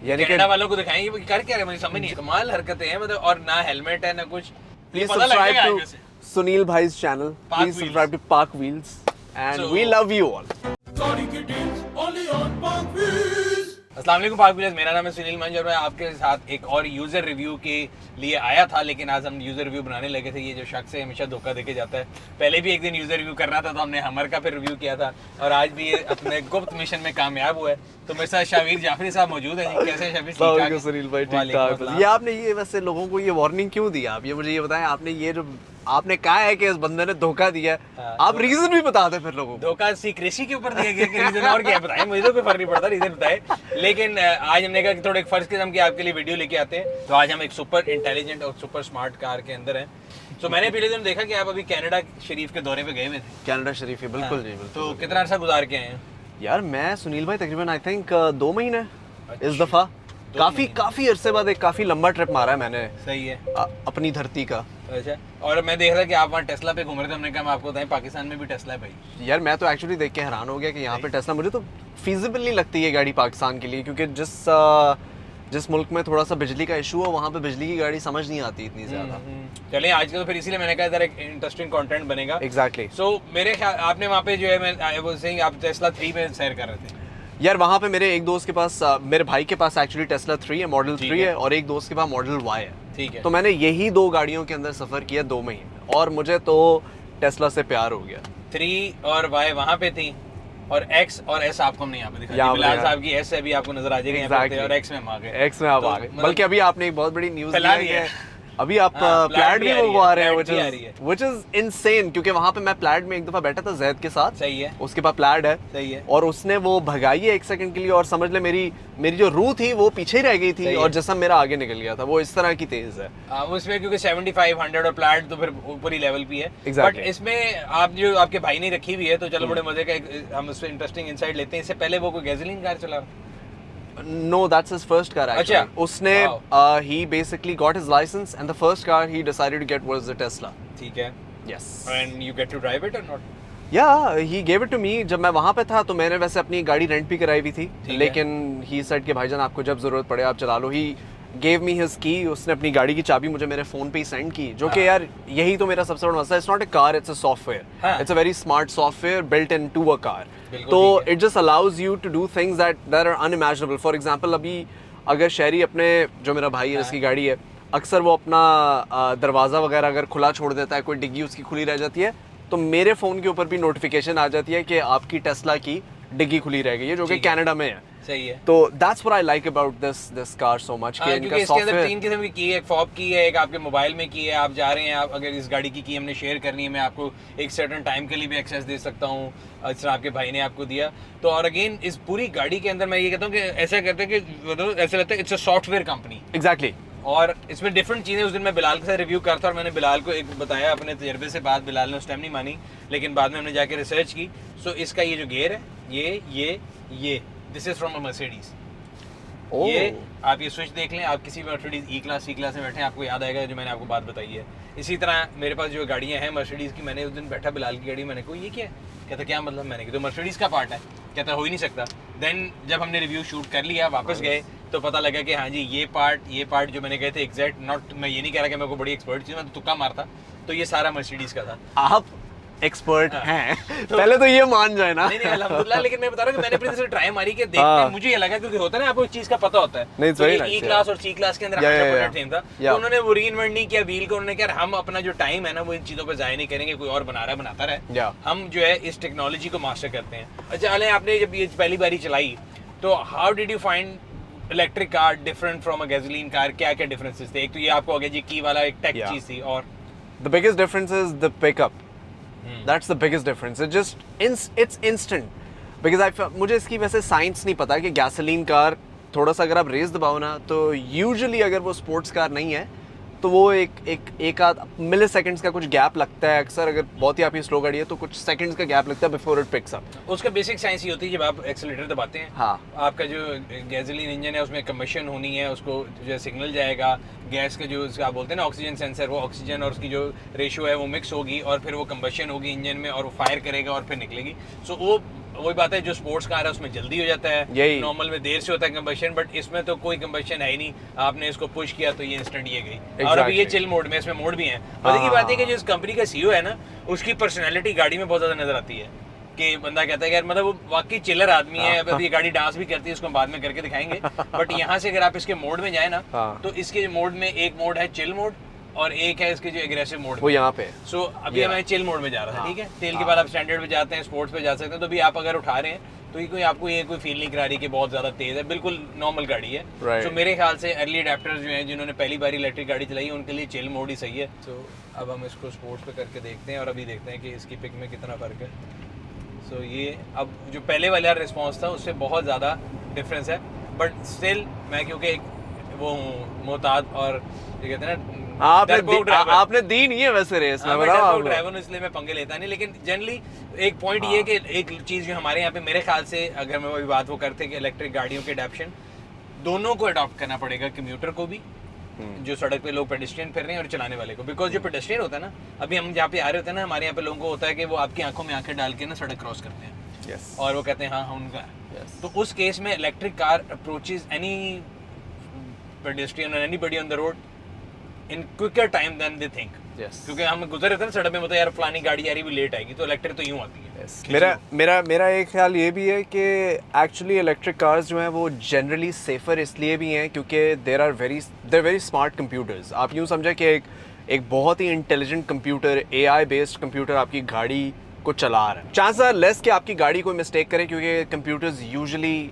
यानी कनाडा वालों को दिखाएंगे वो कर क्या रहे, मुझे समझ नहीं, कमाल हरकतें हैं मतलब, और ना हेलमेट है ना कुछ। प्लीज सब्सक्राइब टू सुनील भाई's channel. Please subscribe to Park Wheels and we love you all. अस्सलाम वालेकुम पाक व्हीलर्स, मेरा नाम है सुनील मंज और मैं आपके साथ एक और यूज़र रिव्यू के लिए आया था। लेकिन आज हम यूज़र रिव्यू बनाने लगे थे। ये जो शख्स है हमेशा धोखा देके जाता है। पहले भी एक दिन यूज़र रिव्यू करना था तो हमने हमर का फिर रिव्यू किया था और आज भी ये अपने गुप्त मिशन में कामयाब हुआ है। तो मेरे साथ शावीर जाफरी साहब मौजूद हैं। कैसे हैं शावीर? ठीक सुनील भाई, ठीक ठाक। ये आपने ये वैसे लोगों को ये वार्निंग क्यों दी? आप ये मुझे ये बताएं, आपने ये जो आपने कहा है कि इस बंदे ने धोखा दिया है, आप रीजन भी बता दें फिर लोगों को। धोखा सीक्रेसी के ऊपर दिया गया कि रीजन, और क्या बताएं, मुझे तो कोई फर्क नहीं पड़ता रीजन बताए। लेकिन आज हमने कहा कि थोड़ा एक फर्ज किस्म की आपके लिए वीडियो लेके आते हैं। तो आज हम एक सुपर इंटेलिजेंट और सुपर स्मार्ट कार के अंदर हैं। तो मैंने पिछले दिन देखा कि आप अभी कनाडा शरीफ के दौरे पे गए हुए थे। कनाडा शरीफ है, बिल्कुल जी बिल्कुल। तो कितना अर्सा गुजार के आए हैं? यार मैं सुनील भाई तकरीबन आई थिंक 2 महीने इस दफा काफी अरसे बाद एक काफी लंबा ट्रिप मारा है मैंने। सही है। अपनी धरती का। अच्छा, और मैं देख रहा कि आप वहाँ टेस्ला पे घूम रहे थे। हमने कहा हम आपको बताएं पाकिस्तान में भी टेस्ला है भाई। यार मैं तो एक्चुअली देख के हैरान हो गया कि यहाँ पे टेस्ला, मुझे तो फीजिबल नहीं लगती ये गाड़ी पाकिस्तान के लिए, क्योंकि जिस मुल्क में थोड़ा सा बिजली का इशू है वहाँ पे बिजली की गाड़ी समझ नहीं आती इतनी ज्यादा। चलिए आज का तो फिर इसीलिए मैंने कहा इधर एक इंटरेस्टिंग कंटेंट बनेगा। एग्जैक्टली। सो मेरे ख्याल आपने वहाँ पे जो है, मैं आई वाज सेइंग आप टेस्ला 3 में सैर कर रहे थे। यार वहाँ पे मेरे एक दोस्त के पास, मेरे भाई के पास एक्चुअली टेस्ला 3 है, मॉडल 3 है, और एक दोस्त के पास मॉडल Y है। ठीक है। तो मैंने यही 2 गाड़ियों के अंदर सफर किया 2 महीने और मुझे तो टेस्ला से प्यार हो गया। 3 और Y वहाँ पे थी और X और S आपको हमने यहाँ पे दिखाया। बिलाल साहब की S अभी आपको नजर आ जाएगी यहाँ पे, और X में हम आ गए। X में आप आ गए। बल्कि अभी आपने एक बहुत बड़ी न्यूज़ दी है, अभी आप प्लैड भी मंगवा रहे हैं, which is insane, क्योंकि वहाँ पे मैं प्लैड में एक दफा बैठा था जैद के साथ। सही है। उसके पास प्लैड है। सही है। और उसने वो भगाई है 1 सेकंड के लिए और समझ ले मेरी जो रूह थी वो पीछे ही रह गई थी और जिस्म मेरा आगे निकल गया था। वो इस तरह की तेज है उसमें, क्योंकि 7500 और प्लैड तो फिर ऊपर ही लेवल पे है। Exactly. बट इसमें आप जो आपके भाई ने रखी हुई है, तो चलो बड़े मजे का हम उससे इंटरेस्टिंग इनसाइट लेते हैं। इससे पहले वो कोई गैसोलीन कार चला रहा? No, that's his first car actually. अच्छा। उसने he basically got his license and the first car he decided to get was the Tesla. ठीक है। Yes. And you get to drive it or not? Yeah, he gave it to me. जब मैं वहाँ पे था तो मैंने वैसे अपनी गाड़ी रेंट भी कराई हुई थी, लेकिन he said कि भाईजान आपको जब जरूरत पड़े आप चला लो। He gave me his key. उसने अपनी गाड़ी की चाबी मुझे मेरे फोन पे ही सेंड की, जो कि यार यही तो मेरा सबसे बड़ा मसला है। It's not a car, it's a software. It's a very smart software built into a car. तो it just allows you to do things that are unimaginable. For example, अभी अगर शहरी अपने, जो मेरा भाई है जिसकी गाड़ी है, अक्सर वो अपना दरवाज़ा वगैरह अगर खुला छोड़ देता है, कोई डिग्गी उसकी खुली रह जाती है, तो मेरे फ़ोन के ऊपर भी नोटिफिकेशन आ जाती है कि आपकी टेस्ला की डिग्गी खुली रह गई है, जो कि कनाडा में है। सही है। तो that's what I like about this car so much कि इनका इसके अंदर 3 किस्म की की है। एक फॉब की है, एक आपके मोबाइल में की है। आप जा रहे हैं, आप अगर इस गाड़ी की हमने शेयर करनी है, मैं आपको एक सर्टेन टाइम के लिए भी एक्सेस दे सकता हूँ, इस तरह आपके भाई ने आपको दिया। तो और अगेन इस पूरी गाड़ी के अंदर मैं ये कहता हूँ कि ऐसा करते हैं कि मतलब ऐसा लगता है it's a software company. Exactly. और इसमें डिफरेंट चीज़ें, उस दिन मैं बिलाल के साथ रिव्यू करता और मैंने बिलाल को एक बताया अपने तजर्बे से। बात बिलाल ने उस टाइम नहीं मानी, लेकिन बाद में हमने जाके रिसर्च की। सो इसका ये जो गियर है, ये this is from a Mercedes. ये आप ये स्विच देख लें, आप किसी भी मर्सिडीज ई क्लास सी क्लास में बैठे, आपको याद आएगा जो मैंने आपको बात बताई है। इसी तरह मेरे पास जो गाड़ियाँ हैं मर्सिडीज़ की, मैंने उस दिन बैठा बिलाल की गाड़ी, मैंने कहा ये क्या है? कहता क्या मतलब? मैंने कहा तो मर्सिडीज़ का पार्ट है। कहता हो ही नहीं सकता। देन जब हमने रिव्यू शूट कर लिया, वापस गए, तो पता लगा कि हाँ जी ये पार्ट जो मैंने कहे थे एग्जैक्ट, नॉट, मैं ये नहीं कह रहा कि मेरे को बड़ी एक्सपर्ट चीज़, मैं तो तुक्का मारता, तो ये सारा मर्सिडीज़ का था। आप एक्सपर्ट हैं तो पहले तो ये मान जाए ना। नहीं अल्हम्दुलिल्लाह, लेकिन मैं बता रहा हूँ कि मैंने अपनी तरफ से ट्राई मारी कि देखते हैं। मुझे ये लगा क्योंकि होता है ना, आपको एक चीज का पता होता है। तो ई क्लास और सी क्लास के अंदर 100% सेम था। तो उन्होंने वो रीइन्वेंट नहीं किया व्हील को। उन्होंने कहा हम अपना जो टाइम है ना वो इन चीजों पे जाया नहीं करेंगे, कोई और बना रहा है बनाता रहे, हम जो है इस टेक्नोलॉजी को मास्टर करते हैं। अच्छा अले, आपने जब ये पहली बारी चलाई तो how did you find electric car different from a gasoline car? क्या डिफरेंसेस थे? एक तो ये आपको हो गया जी की वाला एक टेक चीज थी, और the biggest difference is the pickup. That's the biggest difference. It's instant. Because मुझे इसकी वैसे साइंस नहीं पता कि गैसोलीन कार थोड़ा सा अगर आप रेस दबाओ ना, तो यूजुअली अगर वो स्पोर्ट्स कार नहीं है तो वो एक आध मिली सेकेंड्स का कुछ गैप लगता है अक्सर, अगर बहुत ही आपकी स्लो गाड़ी है तो कुछ सेकंड्स का गैप लगता है बिफोर इट पिक्स अप। उसका बेसिक साइंस ये होती है, जब आप एक्सेलेरेटर दबाते हैं, हाँ, आपका जो गैसोलीन इंजन है उसमें कंबशन होनी है, उसको जो सिग्नल जाएगा, गैस का जो आप बोलते हैं ना ऑक्सीजन सेंसर, वो ऑक्सीजन और उसकी जो रेशियो है वो मिक्स होगी और फिर वो कंबशन होगी इंजन में और वो फायर करेगा और फिर निकलेगी। सो वो वही बात है, जो स्पोर्ट्स कार है उसमें जल्दी हो जाता है, नॉर्मल में देर से होता है कंबशन, बट इसमें तो कोई कंबशन है ही नहीं, आपने इसको पुश किया तो ये इंस्टेंट ये गई। और अभी ये चिल मोड में, इसमें मोड भी है। मजे की बात है कि जो इस कंपनी का सीईओ है ना, उसकी पर्सनैलिटी गाड़ी में बहुत ज्यादा नजर आती है, कि बंदा कहता है यार मतलब वो वाकई चिलर आदमी है। अब ये गाड़ी डांस भी करती है, उसको बाद में करके दिखाएंगे, बट यहाँ से अगर आप इसके मोड में जाए ना, तो इसके मोड में एक मोड है चिल मोड और एक है इसके जो एग्रेसिव मोड, वो यहाँ पे। सो अभी मैं चिल मोड में जा रहा था, ठीक है। चिल के बाद आप स्टैंडर्ड पे जाते हैं, स्पोर्ट्स पे जा सकते हैं। तो भी आप अगर उठा रहे हैं तो ये कोई फील नहीं करा रही कि बहुत ज्यादा तेज है, बिल्कुल नॉर्मल गाड़ी है। तो मेरे ख्याल से अर्ली अडेप्टर्स जो हैं, जिन्होंने पहली बार इलेक्ट्रिक गाड़ी चलाई है, उनके लिए चिल मोड ही सही है। तो अब हम इसको स्पोर्ट्स पे करके देखते हैं और अभी देखते हैं कि इसकी पिक में कितना फर्क है। सो ये अब जो पहले वाला रिस्पॉन्स था उससे बहुत ज़्यादा डिफरेंस है, बट स्टिल मैं क्योंकि एक वो हूँ मोहताद और ये कहते हैं ना, आपने दी नहीं है वैसे रेस में, ड्राइवर, इसलिए मैं पंगे लेता नहीं। लेकिन जनरली एक पॉइंट ये कि एक चीज़ जो हमारे यहाँ पे मेरे ख्याल से, अगर मैं वही बात वो करते कि इलेक्ट्रिक गाड़ियों के अडॉप्शन दोनों को अडॉप्ट करना पड़ेगा, कम्यूटर को भी, जो सड़क पे लोग पेडेस्ट्रियन फिर रहे हैं, और चलाने वाले को। बिकॉज जो पेडेस्ट्रियन होता है ना, अभी हम जहाँ पे आ रहे होते हैं ना, हमारे यहाँ पे लोगों को होता है कि वो आपकी आंखों में आंखें डाल के ना सड़क क्रॉस करते हैं, और वो कहते हैं हाँ उनका। तो उस केस में electric car approaches any pedestrian और anybody on the road in quicker time than they think. क्योंकि हम गुजर रहे थे ना सड़क में, मतलब यार फलानी गाड़ी आ रही भी लेट आएगी, तो इलेक्ट्रिक तो यूं आती है। मेरा एक ख्याल ये भी है कि एक्चुअली इलेक्ट्रिक कार्स जो हैं वो जनरली सेफर इसलिए भी हैं क्योंकि देर वेरी स्मार्ट कंप्यूटर्स। आप यूं समझे कि एक बहुत ही intelligent computer, AI based computer आपकी गाड़ी को चला रहा है। चांसेस आर लेस कि आपकी गाड़ी कोई मिस्टेक करे, क्योंकि कंप्यूटर्स यूजुअली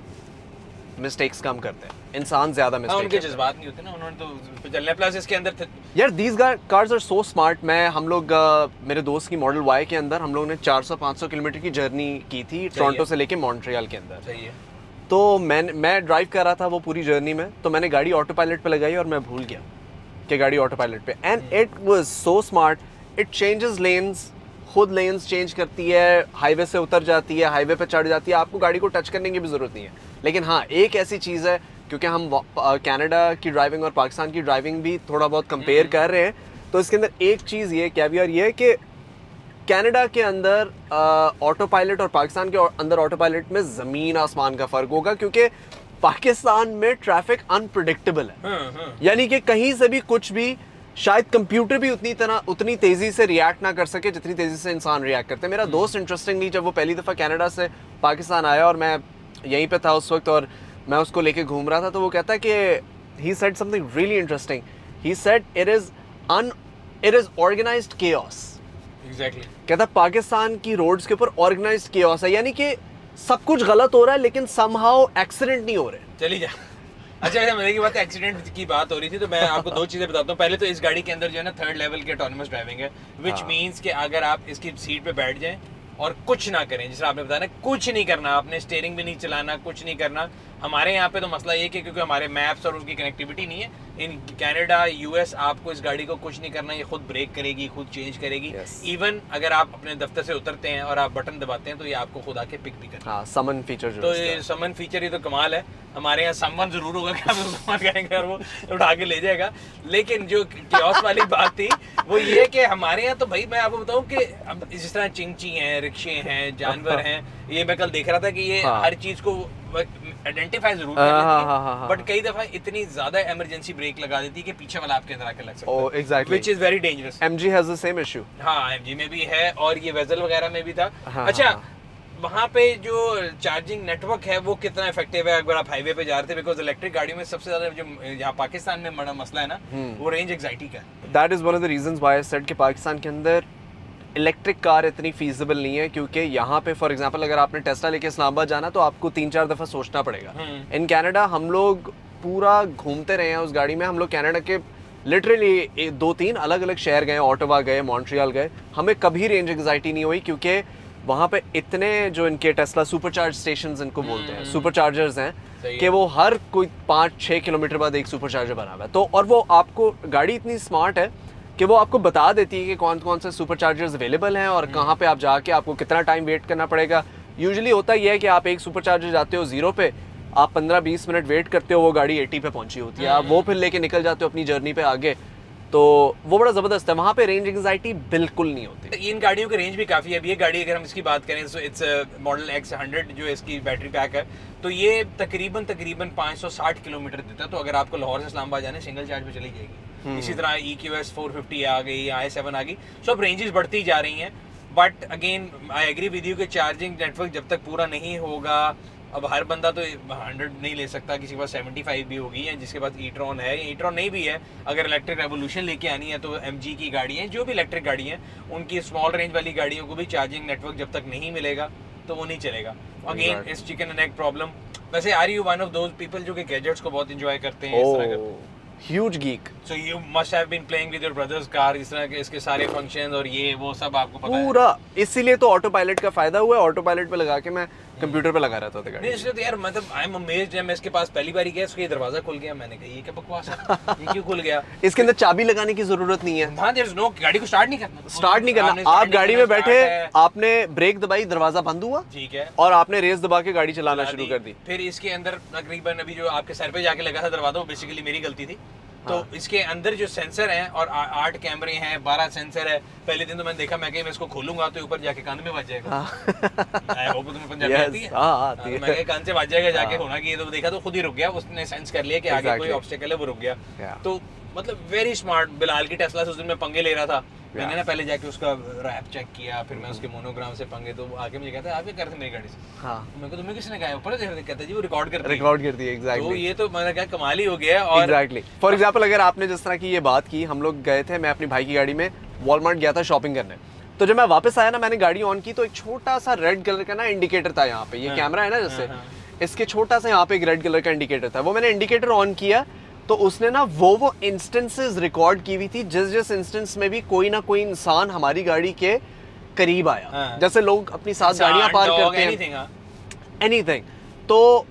मिस्टेक्स कम करते हैं, इंसान ज्यादा मिस्टेक उनके जज्बात नहीं होते ना, उन्होंने तो चलने प्लस इसके अंदर यार these cars are so smart. हम लोग मेरे दोस्त की मॉडल Y के अंदर हम लोग ने 400-500 किलोमीटर की जर्नी की थी टोरंटो से लेके मॉन्ट्रियल के अंदर। सही है। तो मैं ड्राइव कर रहा था वो पूरी जर्नी में, तो मैंने गाड़ी ऑटो पायलट पे लगाई और मैं भूल गया कि गाड़ी ऑटो पायलट पे, and it was so smart. It changes lens, खुद लेन्स चेंज करती है, हाईवे से उतर जाती है, हाईवे पे चढ़ जाती है, आपको गाड़ी को टच करने की भी ज़रूरत नहीं है। लेकिन हाँ, एक ऐसी चीज़ है, क्योंकि हम कनाडा की ड्राइविंग और पाकिस्तान की ड्राइविंग भी थोड़ा बहुत कंपेयर कर रहे हैं, तो इसके अंदर एक चीज़ ये कैवियर ये है कि कनाडा के अंदर ऑटो पायलट और पाकिस्तान के अंदर ऑटो पायलट में ज़मीन आसमान का फ़र्क होगा, क्योंकि पाकिस्तान में ट्रैफिक अनप्रिडिक्टेबल है। यानी कि कहीं से भी कुछ भी, शायद कंप्यूटर भी उतनी तेज़ी से रिएक्ट ना कर सके जितनी तेज़ी से इंसान रिएक्ट करते हैं। मेरा दोस्त इंटरेस्टिंगली जब वो पहली दफ़ा कनाडा से पाकिस्तान आया और मैं यहीं पे था उस वक्त और मैं उसको लेके घूम रहा था, तो वो कहता है कि he said something really interesting. He said it is organized chaos. Exactly. कहता पाकिस्तान की रोड्स के ऊपर ऑर्गेनाइज्ड chaos है, यानी कि सब कुछ गलत हो रहा है लेकिन somehow एक्सीडेंट नहीं हो रहे। चली जा। अच्छा मजे की बात है, एक्सीडेंट की बात हो रही थी, तो मैं आपको दो चीज़ें बताता हूँ। पहले तो इस गाड़ी के अंदर जो है ना 3rd लेवल की ऑटोनोमस ड्राइविंग है, विच मीन्स कि अगर आप इसकी सीट पे बैठ जाएं और कुछ ना करें, जैसे आपने बताया ना, कुछ नहीं करना, आपने स्टीयरिंग भी नहीं चलाना, कुछ नहीं करना। हमारे यहाँ पे तो मसला ये कि क्योंकि हमारे मैप्स और उसकी कनेक्टिविटी नहीं है, इन कनाडा US आपको इस गाड़ी को कुछ नहीं करना, ये खुद ब्रेक करेगी, खुद चेंज करेगी। इवन अगर आप अपने दफ्तर से उतरते हैं और आप बटन दबाते हैं तो ये आपको खुद आके पिक भी करता है। समन फीचर जो, तो ये समन फीचर ही तो कमाल है। हमारे यहाँ समन जरूर होगा कि आप समन करेंगे और वो उठा के ले जाएगा। लेकिन जो कियोस्क वाली बात थी वो ये कि हमारे यहाँ तो भाई मैं आपको बताऊँ कि अब जिस तरह चिंची हैं, रिक्शे हैं, जानवर हैं, ये मैं कल देख रहा था कि ये हर चीज़ को आइडेंटिफाई जरूर कर लेती है, बट कई दफा इतनी ज्यादा इमरजेंसी ब्रेक लगा देती है कि पीछे वाला आपके अंदर आके लग सकता है। Exactly, which is very dangerous. MG has the same issue. हाँ, MG में भी है और ये वेजल वगैरह में भी था। अच्छा, वहाँ पे जो चार्जिंग नेटवर्क है वो कितना इफेक्टिव है अगर आप हाईवे पे जा रहे थे? बिकॉज इलेक्ट्रिक गाड़ियों में सबसे ज्यादा जो यहाँ पाकिस्तान में बड़ा मसला है ना, वो रेंज एंग्जाइटी का है। That is one of the reasons why I said कि पाकिस्तान के अंदर इलेक्ट्रिक कार इतनी फीजिबल नहीं है, क्योंकि यहाँ पे फॉर एग्जांपल अगर आपने टेस्ला लेके इस्लामाबाद जाना तो आपको 3-4 दफ़ा सोचना पड़ेगा। इन कनाडा हम लोग पूरा घूमते रहे हैं उस गाड़ी में। हम लोग कनाडा के लिटरली 2-3 अलग अलग शहर गए, ऑटोवा गए, मॉन्ट्रियल गए, हमें कभी रेंज एंग्जाइटी नहीं हुई, क्योंकि वहाँ पे इतने जो इनके टेस्ला सुपरचार्ज स्टेशंस इनको बोलते हैं, सुपरचार्जर्स हैं सही कि है। वो हर कोई 5-6 किलोमीटर बाद एक सुपरचार्जर बना हुआ है। तो और वो आपको गाड़ी इतनी स्मार्ट है कि वो आपको बता देती है कि कौन कौन से सुपरचार्जर्स अवेलेबल हैं और कहाँ पे आप जाके आपको कितना टाइम वेट करना पड़ेगा। यूजुअली होता ये है कि आप एक सुपरचार्जर जाते हो 0 पे, आप 15-20 मिनट वेट करते हो, वो गाड़ी 80 पे पहुंची होती है, आप वो फिर लेके निकल जाते हो अपनी जर्नी पे आगे। तो वो बड़ा ज़बरदस्त है, वहाँ पे रेंज एंग्जाइटी बिल्कुल नहीं होती। इन गाड़ियों की रेंज भी काफ़ी है। अब ये गाड़ी अगर हम इसकी बात करें तो इट्स मॉडल X100 जो इसकी बैटरी पैक है, तो ये तकरीबन 560 किलोमीटर देता है। तो अगर आपको लाहौर से इस्लामाबाद जाने सिंगल चार्ज पे चली जाएगी। इसी तरह EQS 450 आ गई, i7 आ गई, सब रेंजेस बढ़ती जा रही हैं। But again I agree with you कि चार्जिंग नेटवर्क जब तक पूरा नहीं होगा, अब हर बंदा तो 100 नहीं ले सकता, किसी के पास 75 भी होगी, या जिसके पास e-tron है, e-tron नहीं भी है, अगर इलेक्ट्रिक रेवोल्यूशन लेके आनी है तो MG की गाड़ी है, जो भी इलेक्ट्रिक गाड़ी हैं उनकी स्मॉल रेंज वाली गाड़ियों को भी चार्जिंग नेटवर्क जब तक नहीं मिलेगा तो वो नहीं चलेगा। अगेन इस चिकन एंड एग प्रॉब्लम। वैसे are you one of those people जो कि गैजेट्स को बहुत इंजॉय करते हैं इस तरह का? Huge geek. So you must have been playing with your brother's car, इस तरह के इसके सारे फंक्शंस और ये वो सब आपको पता है? पूरा, इसीलिए तो ऑटो पायलट का फायदा हुआ है। ऑटो पायलट पे लगा के मैं कंप्यूटर पे लगा रहता था गाड़ी। नहीं इसलिए तो यार मतलब आई एम अमेज्ड, जब मैं इसके पास पहली बार गया इसका ये दरवाजा खुल गया, मैंने कहा ये क्या बकवास है, ये क्यों खुल गया? इसके अंदर चाबी लगाने की जरूरत नहीं है। हाँ, देयर इज नो, गाड़ी को स्टार्ट नहीं करना, स्टार्ट नहीं करना, आप गाड़ी में बैठे, आपने ब्रेक दबाई, दरवाजा बंद हुआ, ठीक है, और आपने रेस दबा के गाड़ी चलाना शुरू कर दी। फिर इसके अंदर तकरीबन अभी जो आपके सर पे जाके लगा था दरवाजा, वो बेसिकली मेरी गलती थी। तो इसके अंदर जो सेंसर हैं और 8 कैमरे हैं, 12 सेंसर है। पहले दिन तो मैंने देखा, मैं कहीं मैं इसको खोलूंगा तो ऊपर जाके कान में बज जाएगा। आई होप तुम्हें पंजाबी आती है। आती है। मैं कान से बज जाएगा जाके, होना कि ये तो देखा तो खुद ही रुक गया, उसने सेंस कर लिया कि आगे कोई ऑब्स्टेकल है, वो रुक गया। तो मतलब वेरी स्मार्ट। बिलाल की टेस्ला से उस दिन मैं पंगे ले रहा था, मैंने ना पहले जाके उसका रैप चेक किया, फिर मैं उसके मोनोग्राम से पंगे, तो आके मुझे कहता है आप क्या करते मेरी गाड़ी से? हाँ, मेरे को तुम्हें किसने कहा? ऊपर देख कहता है जी वो रिकॉर्ड करती है। एग्जैक्टली। तो ये तो मैंने कहा कमाल ही हो गया। और एग्जैक्टली, फॉर एग्जांपल अगर आपने जिस तरह की ये बात की, हम लोग गए थे, मैं अपनी भाई की गाड़ी में वॉलमार्ट गया था शॉपिंग करने, तो जब मैं वापस आया ना, मैंने गाड़ी ऑन की तो एक छोटा सा रेड कलर का ना इंडिकेटर था यहाँ पे, ये कैमरा है ना जैसे, इसके छोटा सा यहाँ पे एक रेड कलर का इंडिकेटर था। वो मैंने इंडिकेटर ऑन किया तो उसने ना वो इंस्टेंसेस रिकॉर्ड की हुई थी, जिस इंस्टेंस में भी कोई ना कोई इंसान हमारी गाड़ी के करीब आया। जैसे लोग अपनी साथ गाड़ियां पार करते हैं, एनीथिंग। तो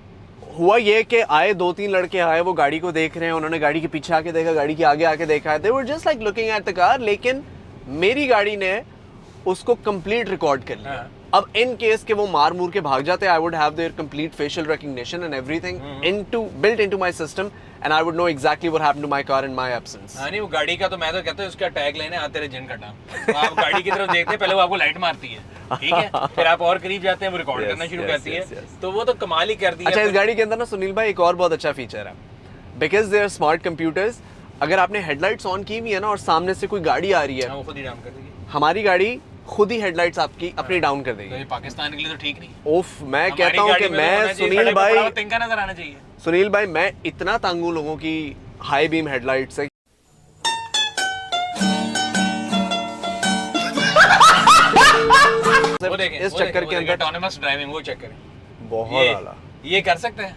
हुआ ये कि आए 2-3 लड़के आए, वो गाड़ी को देख रहे हैं, उन्होंने गाड़ी के पीछे आके देखा, गाड़ी के आगे आके देखा, they were just like looking at the car, लेकिन मेरी गाड़ी ने उसको कंप्लीट रिकॉर्ड कर लिया। अब इन केस के वो मार मूर के भाग जाते, I would have their complete facial recognition and everything built into my system, and I would know exactly what happened to my car in my absence. हाँ, नहीं वो गाड़ी का तो मैं तो कहता हूँ उसका टैग लेने आते रहे जिन कटा। तो आप गाड़ी की तरफ देखते हैं, पहले वो आपको लाइट मारती है, ठीक है, फिर आप और करीब जाते हैं, वो रिकॉर्ड करना शुरू करती है। तो वो तो कमाल ही कर दिया। अच्छा, इस गाड़ी के अंदर ना सुनील भाई एक और बहुत अच्छा फीचर है, because they are smart computers. अगर आपने हेडलाइट्स ऑन की हुई है ना और सामने से कोई गाड़ी आ रही है, वो खुद ही डाउन कर देगी, हमारी गाड़ी खुद ही हेडलाइट्स आपकी अपनी डाउन कर देगी। तो ये पाकिस्तान के लिए तो ठीक नहीं। उफ, मैं कहता हूँ कि मैं सुनील भाई, तिनका नजर आना चाहिए। सुनील भाई, मैं इतना तंग हूँ लोगों की हाई बीम हेडलाइट से। वो देखें, इस चक्कर के अंदर ऑटोनोमस ड्राइविंग वो चेक करें, बहुत आला। ये कर सकते हैं,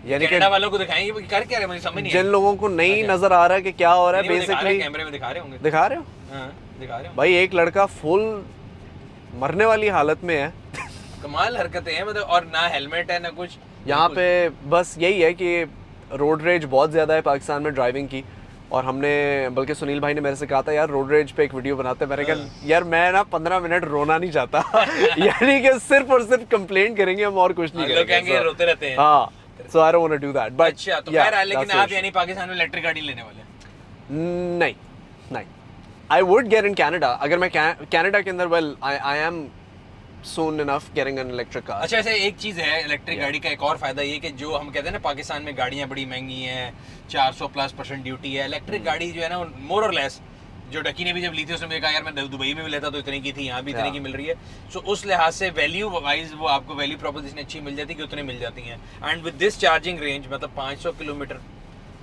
यानी कनाडा वालों को दिखाएंगे वो कर क्या रहे, मुझे समझ नहीं जिन लोगों को नहीं नजर आ रहा है कि क्या हो रहा है, बेसिकली कैमरे में दिखा रहे होंगे। दिखा रहे हो? हाँ, दिखा रहे हो भाई। एक लड़का फुल मरने वाली हालत में है। कमाल हरकतें हैं मतलब, और ना हेलमेट है ना कुछ। यहाँ पे बस यही है कि रोड रेज बहुत ज़्यादा है पाकिस्तान में ड्राइविंग की, और हमने, बल्कि सुनील भाई ने मेरे से कहा था यार रोड रेज पे एक वीडियो बनाते हैं। मैंने कहा यार मैं ना 15 मिनट रोना नहीं चाहता। यानी कि सिर्फ और सिर्फ कंप्लेंट करेंगे हम, और कुछ नहीं लोग कहेंगे रोते रहते हैं। हाँ, so I don't want to do that. But अच्छा, तो खैर है, लेकिन आप यानी पाकिस्तान में इलेक्ट्रिक गाड़ी लेने वाले? नहीं नहीं, I would get in Canada. अगर मैं कनाडा के अंदर, well I am soon enough getting an electric car. अच्छा, ऐसे एक चीज़ है इलेक्ट्रिक गाड़ी का, एक और फायदा ये कि जो हम कहते हैं ना पाकिस्तान में गाड़ियाँ बड़ी महंगी हैं, 400+ % ड्यूटी है, इलेक्ट्रिक गाड़ी जो है ना मोर और लेस, जो डकी ने भी जब ली थी उसने मुझे कहा यार मैं दुबई में भी लेता तो इतने की थी, यहाँ भी इतने की मिल रही है। सो उस लिहाज से वैल्यू वाइज वो आपको वैल्यू प्रोपोजिशन अच्छी मिल जाती है कि उतने मिल जाती हैं। And with this charging range मतलब 500 किलोमीटर,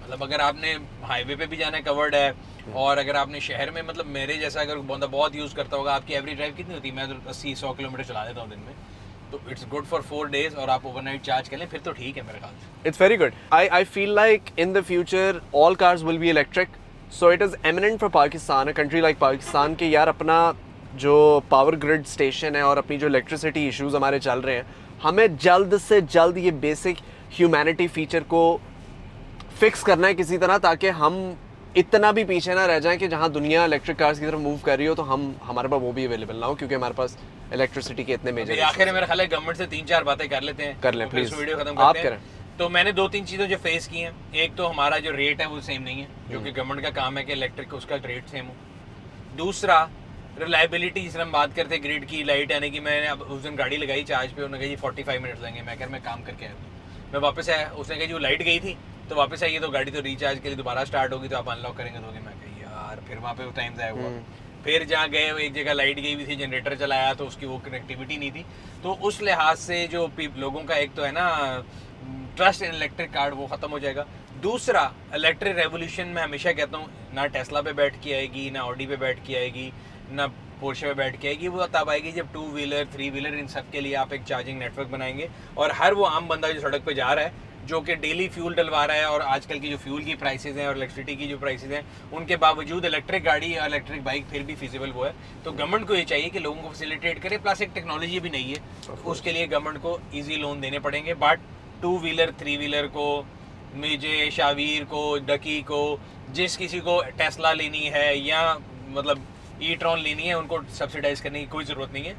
मतलब अगर आपने हाईवे पे भी जाना है कवर्ड है, और अगर आपने शहर में, मतलब मेरे जैसा अगर बंदा बहुत यूज़ करता होगा, आपकी एवरेज ड्राइव कितनी होती है? मैं तो 80-100 किलोमीटर चला देता हूँ दिन में, तो इट्स गुड फॉर 4 days, और आप ओवरनाइट चार्ज कर लें फिर तो ठीक है मेरे ख्याल से। It's very good. I feel like in the future all cars will be electric, so it is eminent for Pakistan, a country like Pakistan, कि यार अपना जो पावर ग्रिड स्टेशन है और अपनी जो इलेक्ट्रिसिटी इश्यूज हमारे चल रहे हैं, हमें जल्द से जल्द ये बेसिक ह्यूमैनिटी फीचर को फिक्स करना है किसी तरह, ताकि हम इतना भी पीछे ना रह जाएं कि जहां दुनिया इलेक्ट्रिक कार्स की तरफ मूव कर रही हो तो हमारे पास वो भी अवेलेबल ना हो, क्योंकि हमारे पास इलेक्ट्रिसिटी के इतने मेजर। आखिर में मेरा ख्याल है गवर्नमेंट से 3-4 बातें कर लेते हैं, कर लें तो फिर प्लीज, वीडियो खत्म आप करते करें। हैं। तो मैंने 2-3 चीज़ें जो फेस की हैं, एक तो हमारा जो रेट है वो सेम नहीं है, जो कि गवर्नमेंट का काम है कि इलेक्ट्रिक उसका रेट सेम हो। दूसरा रिलायबिलिटी, जिसमें हम बात करते हैं ग्रिड की लाइट आने की। मैंने अब उस दिन गाड़ी लगाई चार्ज पे, उन्होंने कहा जी 45 मिनट लगेंगे। मैं कह मैं काम करके आया हूँ, मैं वापस आया, उसने कहा जी वो लाइट गई थी तो वापस आई है, तो गाड़ी तो रिचार्ज के लिए दोबारा स्टार्ट होगी, तो आप अनलॉक करेंगे दोगे। मैं कही यार, फिर वहाँ पे वो टाइम ज़ाया हुआ। फिर जहाँ गए एक जगह लाइट गई हुई थी, जनरेटर चलाया तो उसकी वो कनेक्टिविटी नहीं थी। तो उस लिहाज से जो लोगों का एक तो है ना ट्रस्ट इन इलेक्ट्रिक कार, वो ख़त्म हो जाएगा। दूसरा, इलेक्ट्रिक रेवोल्यूशन में हमेशा कहता हूँ, ना टेस्ला पे बैठ के आएगी, ना ऑडी पे बैठ के आएगी, ना पोर्शे पे बैठ के आएगी। वो तब आएगी जब 2 व्हीलर 3 व्हीलर इन सब के लिए आप एक चार्जिंग नेटवर्क बनाएंगे, और हर वो आम बंदा जो सड़क पे जा रहा है, जो कि डेली फ्यूल डलवा रहा है, और आजकल की जो फ्यूल की प्राइसेस हैं और इलेक्ट्रिसिटी की जो प्राइसेस हैं, उनके बावजूद इलेक्ट्रिक गाड़ी और इलेक्ट्रिक बाइक फिर भी फिजिबल वो है। तो गवर्नमेंट को ये चाहिए कि लोगों को फैसिलिटेट करे, प्लस एक टेक्नोलॉजी भी नहीं है, उसके लिए गवर्नमेंट को ईजी लोन देने पड़ेंगे। बट 2 व्हीलर 3 व्हीलर को, मुझे शावीर को, डकी को, जिस किसी को टेस्ला लेनी है या मतलब ई-ट्रॉन लेनी है, उनको सब्सिडाइज करने की कोई ज़रूरत नहीं है।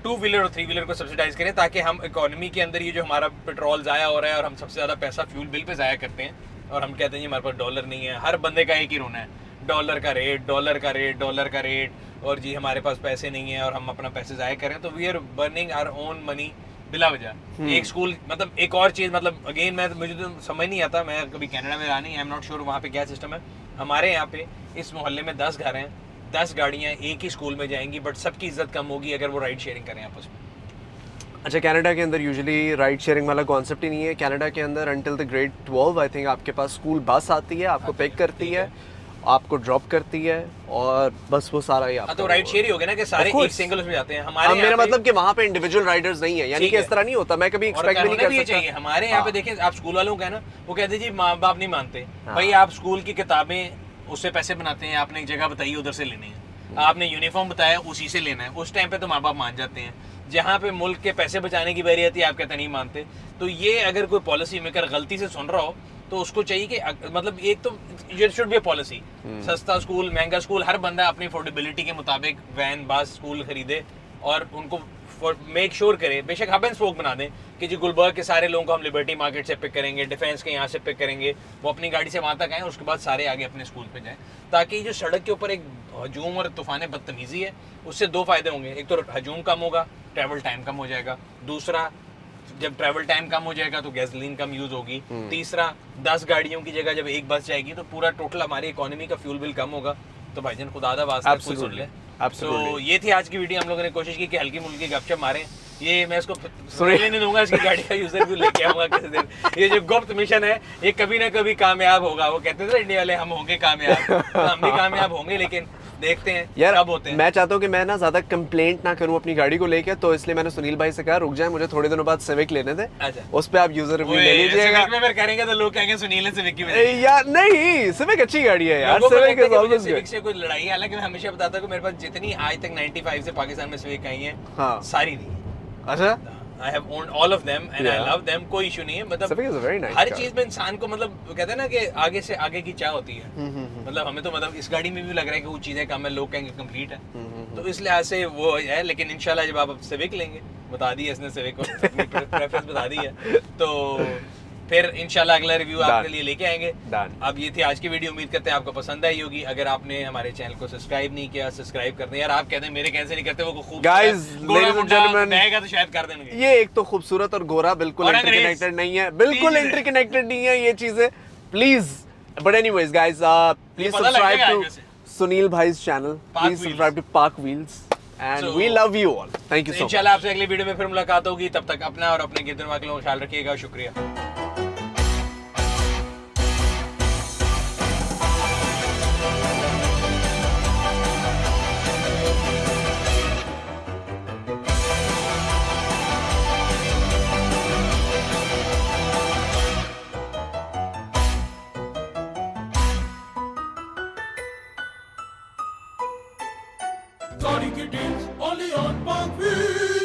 2 व्हीलर और 3 व्हीलर को सब्सिडाइज करें, ताकि हम इकोनॉमी के अंदर ये जो हमारा पेट्रोल ज़ाया हो रहा है और हम सबसे ज़्यादा पैसा फ्यूल बिल पे ज़ाया करते हैं, और हम कहते हैं जी हमारे पास डॉलर नहीं है। हर बंदे का एक ही रोना है, डॉलर का रेट, डॉलर का रेट, डॉलर का रेट, और जी हमारे पास पैसे नहीं है और हम अपना पैसे ज़ाया करें। तो we are burning our own money बिला वजह। एक स्कूल, मतलब एक और चीज़, मतलब अगेन मुझे तो समझ नहीं आता, मैं कभी कनाडा में रहा नहीं, आई एम नॉट श्योर वहाँ पे क्या सिस्टम है। हमारे यहाँ पे इस मोहल्ले में 10 घर हैं, 10 गाड़ियाँ एक ही स्कूल में जाएंगी, बट सबकी इज्जत कम होगी अगर वो राइड शेयरिंग करें आपस में। अच्छा, कनाडा के अंदर यूजुअली राइड शेयरिंग वाला कॉन्सेप्ट ही नहीं है। कनाडा के अंदर until the grade 12 I think आपके पास स्कूल बस आती है, आपको पिक करती है, आपको ड्रॉप करती है, और बस वो सारा ही आपका। तो राइड शेयर ही हो गया ना कि सारे एक सिंगल उसमें जाते हैं। हमारे मेरा मतलब कि वहाँ पे इंडिविजुअल राइडर्स नहीं है, यानी कि इस तरह नहीं होता। मैं कभी एक्सपेक्ट भी नहीं कर सकता। चाहिए हमारे यहाँ पे देखें, आप स्कूल वालों का है ना, वो कहते हैं जी माँ बाप नहीं मानते, भाई आप स्कूल की किताबें उससे पैसे बनाते हैं, आपने एक जगह बताई उधर से लेनी है, आपने यूनिफॉर्म बताया उसी से लेना है, उस टाइम पे तो माँ बाप मान जाते हैं। जहाँ पे मुल्क के पैसे बचाने की बारी आती है, आप कहते नहीं मानते। तो ये अगर कोई पॉलिसी मेकर गलती से सुन रहा हो, तो उसको चाहिए कि मतलब एक तो ये शुड बी पॉलिसी, सस्ता स्कूल, महंगा स्कूल, हर बंदा अपनी अफोर्डेबिलिटी के मुताबिक वैन बस स्कूल खरीदे, और उनको मेक श्योर करे। बेशक हब एंड स्पोक बना दें कि जी गुलबर्ग के सारे लोगों को हम लिबर्टी मार्केट से पिक करेंगे, डिफेंस के यहाँ से पिक करेंगे, वो अपनी गाड़ी से वहाँ तक आएँ, उसके बाद सारे आगे अपने स्कूल पे जाएं, ताकि जो सड़क के ऊपर एक हजूम और तूफान बदतमीजी है, उससे 2 फायदे होंगे। एक तो हजूम कम होगा, ट्रैवल टाइम कम हो जाएगा। दूसरा, जब ट्रैवल टाइम कम हो जाएगा तो गैसोलीन कम यूज होगी। तीसरा, 10 गाड़ियों की जगह जब एक बस जाएगी तो पूरा टोटल हमारी इकोनॉमी का फ्यूल बिल कम होगा। तो भाईजान खुदादा वास्ते कोई सुन ले। तो ये थी आज की वीडियो। हम लोगों ने कोशिश की कि हल्की मुल्की गपशप मारें। ये मैं इसको सुनने नहीं दूंगा, इसकी गाड़ी का यूजर भी लेके आऊंगा किसी दिन। ये जो गुप्त मिशन है, ये कभी ना कभी कामयाब होगा। वो कहते थे इंडिया वाले हम होंगे कामयाब, तो हम भी कामयाब होंगे, लेकिन देखते हैं यार कब होते हैं। मैं चाहता हूँ कि मैं ना ज्यादा कंप्लेंट ना करूँ अपनी गाड़ी को लेके, तो इसलिए मैंने सुनील भाई से कहा रुक जाए, मुझे थोड़े दिनों बाद सिविक लेने दे। अच्छा, उस पे आप यूजर रिव्यू ले लीजिएगा। सिविक में फिर करेंगे तो लोग कहेंगे सुनील ने सिविक की यार नहीं, सिविक अच्छी गाड़ी है यार, civic is always good. Civic से कोई लड़ाई है, हालांकि मैं हमेशा बताता हूं कि मेरे पास जितनी आज तक 95 से पाकिस्तान में सिविक आई हैं, हाँ सारी थी। अच्छा, I have owned all of them and I love them, कोई इशू नहीं है। मतलब हर चीज में इंसान को, मतलब कहते हैं ना कि आगे से आगे की चाह होती है। मतलब हमें तो मतलब इस गाड़ी में भी लग रहा है कि वो चीजें कम है, लोग कहेंगे कंप्लीट है, तो इस लिहाज से वो है। लेकिन इंशाल्लाह जब आप सिविक लेंगे, बता दी है इसने सिविक को प्रेफरेंस बता दी है, तो फिर इंशाल्लाह अगला रिव्यू आपके लिए लेके आएंगे। अब ये थी आज की वीडियो, उम्मीद करते हैं आपको पसंद आई होगी। अगर आपने हमारे चैनल को सब्सक्राइब नहीं किया, सब्सक्राइब कर दें यार। आप कहते हैं मेरे कैसे नहीं करते, वो खूब गाइस, लेडीज एंड जेंटलमैन, रहेगा तो शायद कर देंगे। ये एक तो खूबसूरत और गोरा बिल्कुल इंटरकनेक्टेड नहीं है, बिल्कुल इंटरकनेक्टेड नहीं है ये चीजें, please. But anyways guys, please subscribe to Sunil भाई's channel, please subscribe to Park Wheels, and we love you all. Thank you so much. इंशाल्लाह आपसे अगली वीडियो में फिर मुलाकात होगी। तब तक अपना और अपने गिरदन वाले लोगों का ख्याल रखिएगा। शुक्रिया। Gaudi ki deals only on Parkville.